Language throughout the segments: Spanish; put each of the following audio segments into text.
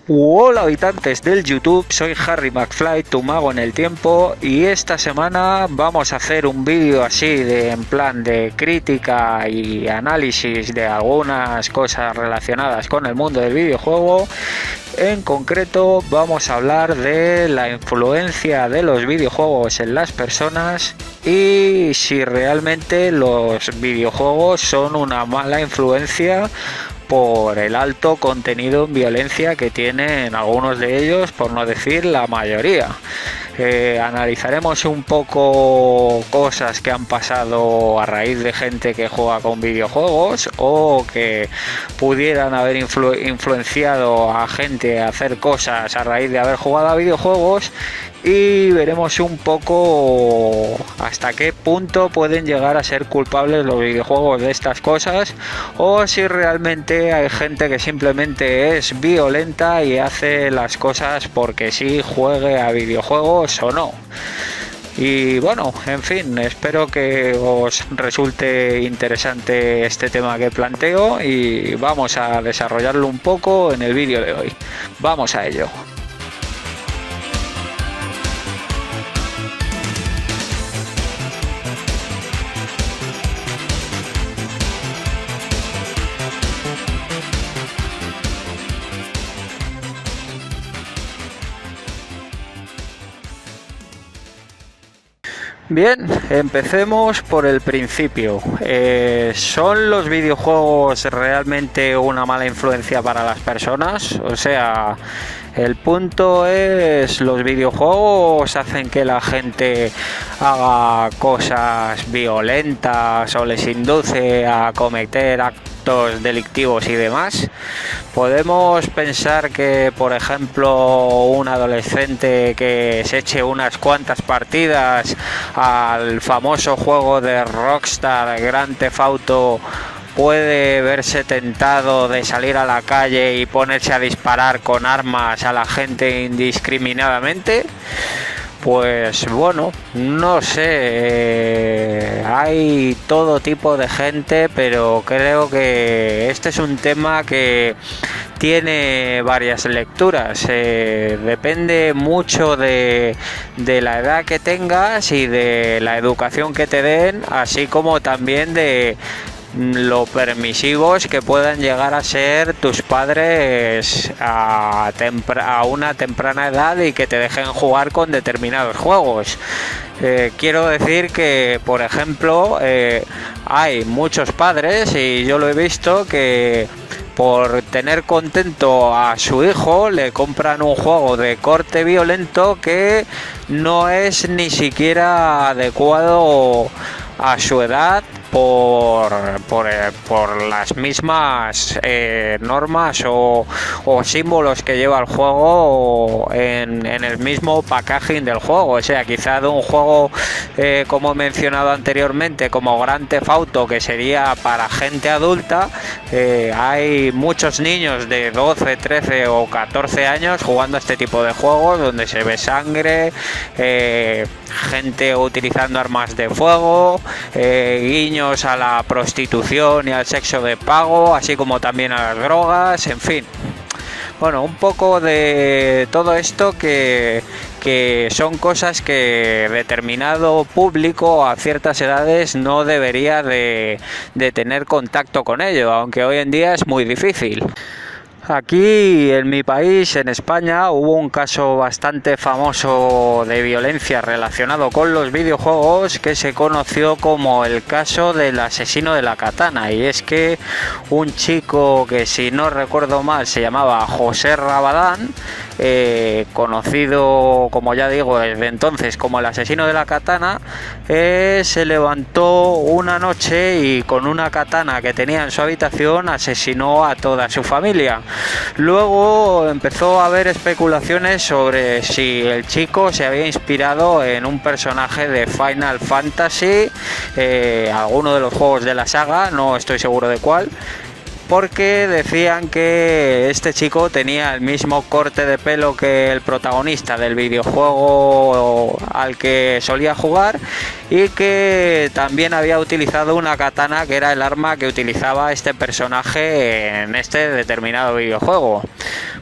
Hola habitantes del YouTube, soy Harry McFly, tu mago en el tiempo, y esta semana vamos a hacer un vídeo así en plan de crítica y análisis de algunas cosas relacionadas con el mundo del videojuego. En concreto vamos a hablar de la influencia de los videojuegos en las personas y si realmente los videojuegos son una mala influencia por el alto contenido en violencia que tienen algunos de ellos, por no decir la mayoría. Analizaremos un poco cosas que han pasado a raíz de gente que juega con videojuegos o que pudieran haber influenciado a gente a hacer cosas a raíz de haber jugado a videojuegos, y veremos un poco hasta qué punto pueden llegar a ser culpables los videojuegos de estas cosas, o si realmente hay gente que simplemente es violenta y hace las cosas porque sí, juegue a videojuegos o no. Y bueno, en fin, espero que os resulte interesante este tema que planteo y vamos a desarrollarlo un poco en el vídeo de hoy. Vamos a ello. Bien, empecemos por el principio. ¿Son los videojuegos realmente una mala influencia para las personas? O sea, el punto es, ¿los videojuegos hacen que la gente haga cosas violentas o les induce a cometer actos delictivos y demás? Podemos pensar que, por ejemplo, un adolescente que se eche unas cuantas partidas al famoso juego de Rockstar, Grand Theft Auto, puede verse tentado de salir a la calle y ponerse a disparar con armas a la gente indiscriminadamente. Pues bueno, no sé, hay todo tipo de gente, pero creo que este es un tema que tiene varias lecturas. Depende mucho de la edad que tengas y de la educación que te den, así como también de lo permisivos que puedan llegar a ser tus padres a una temprana edad y que te dejen jugar con determinados juegos. Quiero decir que, por ejemplo, hay muchos padres, y yo lo he visto, que por tener contento a su hijo le compran un juego de corte violento que no es ni siquiera adecuado a su edad por las mismas normas o símbolos que lleva el juego en el mismo packaging del juego. O sea, quizá de un juego como he mencionado anteriormente, como Grand Theft Auto, que sería para gente adulta, hay muchos niños de 12, 13 o 14 años jugando a este tipo de juegos donde se ve sangre, gente utilizando armas de fuego, guiños a la prostitución y al sexo de pago, así como también a las drogas, en fin. Bueno, un poco de todo esto que son cosas que determinado público a ciertas edades no debería de tener contacto con ello, aunque hoy en día es muy difícil. Aquí en mi país, en España, hubo un caso bastante famoso de violencia relacionado con los videojuegos que se conoció como el caso del asesino de la katana. Y es que un chico que, si no recuerdo mal, se llamaba José Rabadán, conocido, como ya digo, desde entonces como el asesino de la katana, se levantó una noche y con una katana que tenía en su habitación asesinó a toda su familia. Luego empezó a haber especulaciones sobre si el chico se había inspirado en un personaje de Final Fantasy, alguno de los juegos de la saga, no estoy seguro de cuál, porque decían que este chico tenía el mismo corte de pelo que el protagonista del videojuego al que solía jugar y que también había utilizado una katana, que era el arma que utilizaba este personaje en este determinado videojuego.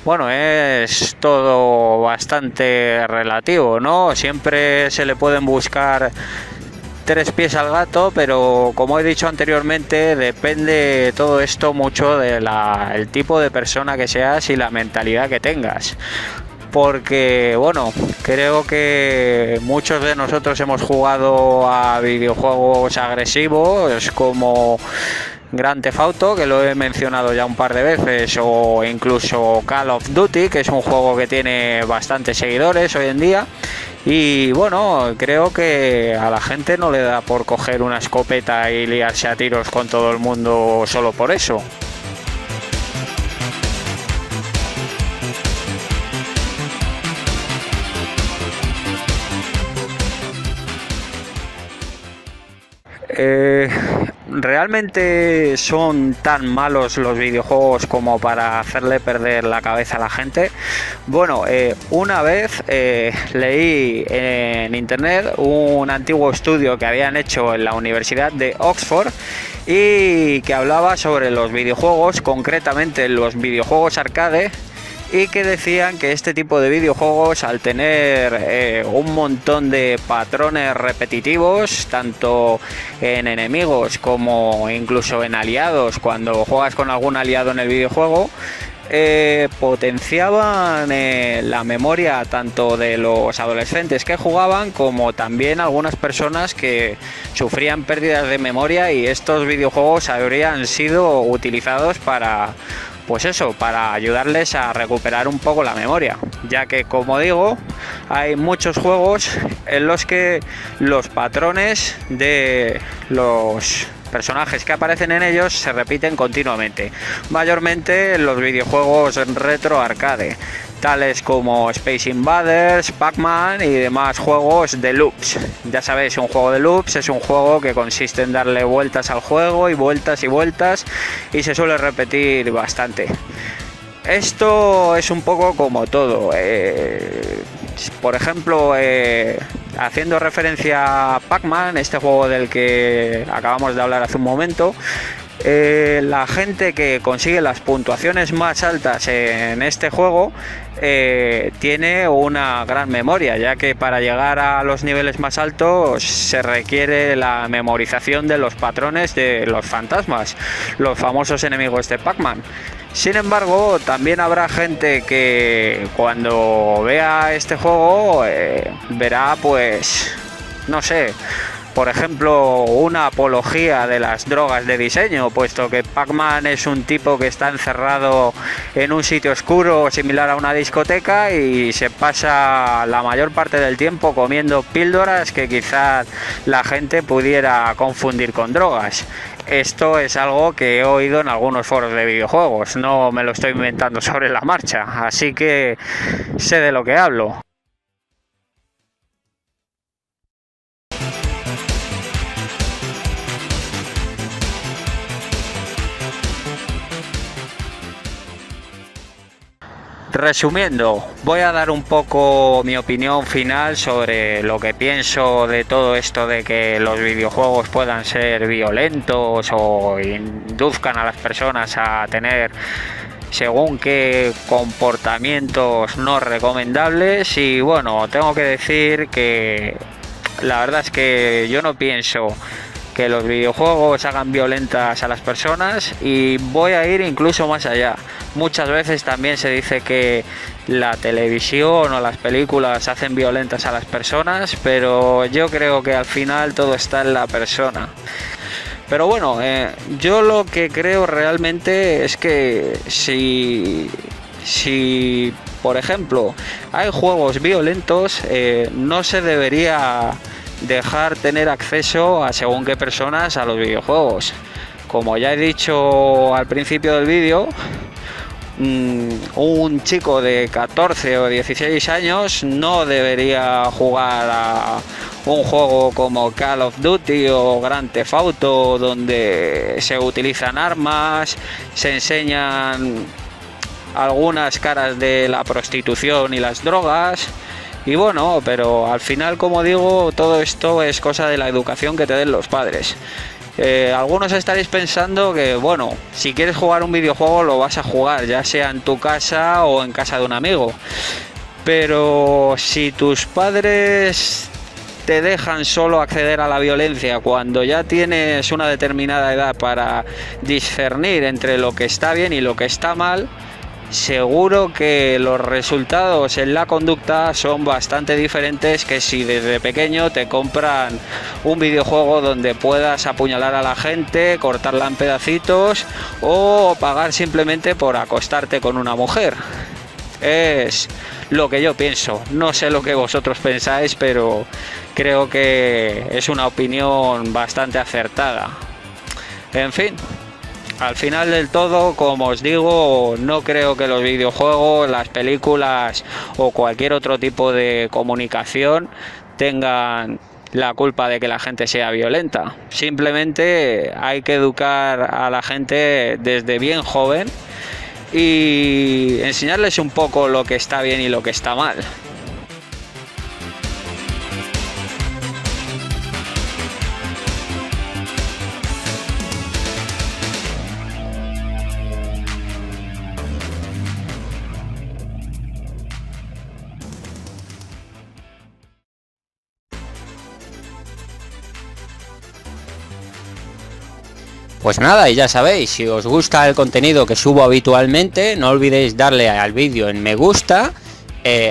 Bueno, es todo bastante relativo, ¿no? Siempre se le pueden buscar tres pies al gato, pero como he dicho anteriormente, depende todo esto mucho del tipo de persona que seas y la mentalidad que tengas. Porque bueno, creo que muchos de nosotros hemos jugado a videojuegos agresivos como Grand Theft Auto, que lo he mencionado ya un par de veces, o incluso Call of Duty, que es un juego que tiene bastantes seguidores hoy en día. Y bueno, creo que a la gente no le da por coger una escopeta y liarse a tiros con todo el mundo solo por eso. ¿Realmente son tan malos los videojuegos como para hacerle perder la cabeza a la gente? Bueno, una vez leí en internet un antiguo estudio que habían hecho en la Universidad de Oxford y que hablaba sobre los videojuegos, concretamente los videojuegos arcade, y que decían que este tipo de videojuegos, al tener un montón de patrones repetitivos, tanto en enemigos como incluso en aliados, cuando juegas con algún aliado en el videojuego, potenciaban la memoria tanto de los adolescentes que jugaban como también algunas personas que sufrían pérdidas de memoria, y estos videojuegos habrían sido utilizados para, pues eso, para ayudarles a recuperar un poco la memoria, ya que, como digo, hay muchos juegos en los que los patrones de los personajes que aparecen en ellos se repiten continuamente, mayormente en los videojuegos retro arcade, tales como Space Invaders, Pac-Man y demás juegos de loops. Ya sabéis, un juego de loops es un juego que consiste en darle vueltas al juego y vueltas y se suele repetir bastante. Esto es un poco como todo. Por ejemplo, haciendo referencia a Pac-Man, este juego del que acabamos de hablar hace un momento, la gente que consigue las puntuaciones más altas en este juego tiene una gran memoria, ya que para llegar a los niveles más altos se requiere la memorización de los patrones de los fantasmas, los famosos enemigos de Pac-Man. Sin embargo, también habrá gente que cuando vea este juego verá, pues, no sé, por ejemplo, una apología de las drogas de diseño, puesto que Pac-Man es un tipo que está encerrado en un sitio oscuro similar a una discoteca y se pasa la mayor parte del tiempo comiendo píldoras que quizás la gente pudiera confundir con drogas. Esto es algo que he oído en algunos foros de videojuegos, no me lo estoy inventando sobre la marcha, así que sé de lo que hablo. Resumiendo, voy a dar un poco mi opinión final sobre lo que pienso de todo esto de que los videojuegos puedan ser violentos o induzcan a las personas a tener según qué comportamientos no recomendables. Y bueno, tengo que decir que la verdad es que yo no pienso que los videojuegos hagan violentas a las personas, y voy a ir incluso más allá. Muchas veces también se dice que la televisión o las películas hacen violentas a las personas, pero yo creo que al final todo está en la persona. Pero bueno, yo lo que creo realmente es que si por ejemplo hay juegos violentos, no se debería dejar tener acceso a según qué personas a los videojuegos. Como ya he dicho al principio del vídeo, un chico de 14 o 16 años no debería jugar a un juego como Call of Duty o Grand Theft Auto, donde se utilizan armas, se enseñan algunas caras de la prostitución y las drogas. Y bueno, pero al final, como digo, todo esto es cosa de la educación que te den los padres. Algunos estaréis pensando que, bueno, si quieres jugar un videojuego lo vas a jugar, ya sea en tu casa o en casa de un amigo. Pero si tus padres te dejan solo acceder a la violencia cuando ya tienes una determinada edad para discernir entre lo que está bien y lo que está mal, seguro que los resultados en la conducta son bastante diferentes que si desde pequeño te compran un videojuego donde puedas apuñalar a la gente, cortarla en pedacitos o pagar simplemente por acostarte con una mujer. Es lo que yo pienso. No sé lo que vosotros pensáis, pero creo que es una opinión bastante acertada. En fin, al final del todo, como os digo, no creo que los videojuegos, las películas o cualquier otro tipo de comunicación tengan la culpa de que la gente sea violenta. Simplemente hay que educar a la gente desde bien joven y enseñarles un poco lo que está bien y lo que está mal. Pues nada, y ya sabéis, si os gusta el contenido que subo habitualmente, no olvidéis darle al vídeo en me gusta,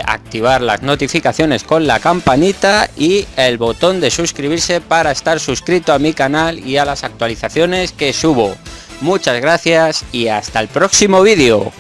activar las notificaciones con la campanita y el botón de suscribirse para estar suscrito a mi canal y a las actualizaciones que subo. Muchas gracias y hasta el próximo vídeo.